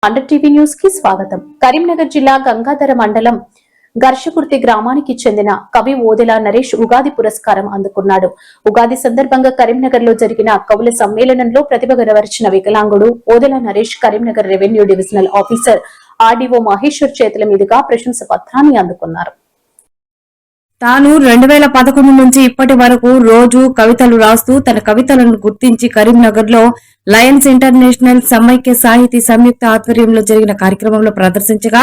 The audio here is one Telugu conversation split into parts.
అండర్ టీవీ న్యూస్ కి స్వాగతం. కరీంనగర్ జిల్లా గంగాధర మండలం ఘర్షకుర్తి గ్రామానికి చెందిన కవి ఓదెల నరేష్ ఉగాది పురస్కారం అందుకున్నాడు. ఉగాది సందర్భంగా కరీంనగర్ లో జరిగిన కవుల సమ్మేళనంలో ప్రతిభ కనబరిచిన వికలాంగుడు Odela Naresh Karimnagar revenue divisional officer RDO Maheshwar చేతుల మీదుగా ప్రశంస పత్రాన్ని అందుకున్నారు. తాను 2011 నుంచి ఇప్పటి వరకు రోజు కవితలు రాస్తూ తన కవితలను గుర్తించి కరీంనగర్ లో లయన్స్ ఇంటర్నేషనల్ సమైక్య సాహితీ సంయుక్త ఆధ్వర్యంలో జరిగిన కార్యక్రమంలో ప్రదర్శించగా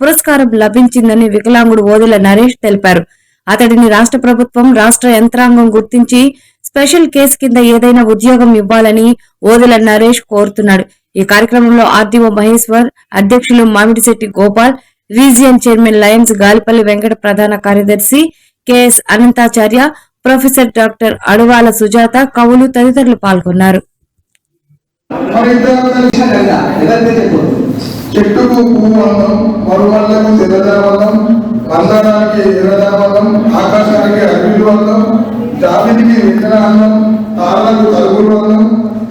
పురస్కారం లభించిందని వికలాంగుడు ఓదెల నరేష్ తెలిపారు. అతడిని రాష్ట్ర ప్రభుత్వం రాష్ట్ర యంత్రాంగం గుర్తించి స్పెషల్ కేసు కింద ఏదైనా ఉద్యోగం ఇవ్వాలని ఓదెల నరేష్ కోరుతున్నాడు. ఈ కార్యక్రమంలో ఆర్డీఓ మహేశ్వర్, అధ్యక్షులు Mamidishetti Gopal, region chairman lions Galipalli Venkata, ప్రధాన కార్యదర్శి KS Anantacharya, professor doctor Aduvala Sujatha, కవులు తదితరులు పాల్గొన్నారు. చెట్టుకు పువ్వు అందం, మరుమల్లకు తెల్లదనం, మందరానికి ఎర్రదనం, ఆకాశానికి అగ్ని అందం, జాబిలికి వెంకట అందం, తారలకు తలుపులు అందం,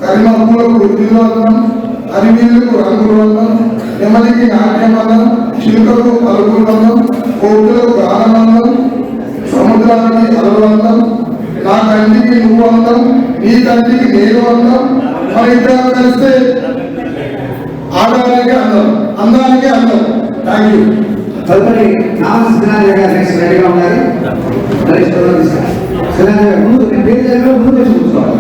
కరిమప్పులకు ఉద్యులు అందం, అరివీలకు రంగులు అందం, నెమలికి నాట్యం అందం, చిలుకకు పలుకులు అందం, కోతులకు గానమందం, సముద్రానికి అలవందం, నా కంటికి నువ్వు అందం, నీ కంటికి నేను అందం, మన ఇద్దరు కలిస్తే ఆడవానికి అందం, అందానికి అందం. Thank you. తదుపరి రెడీగా ఉన్నారు. ముందు కూర్చోవాలి.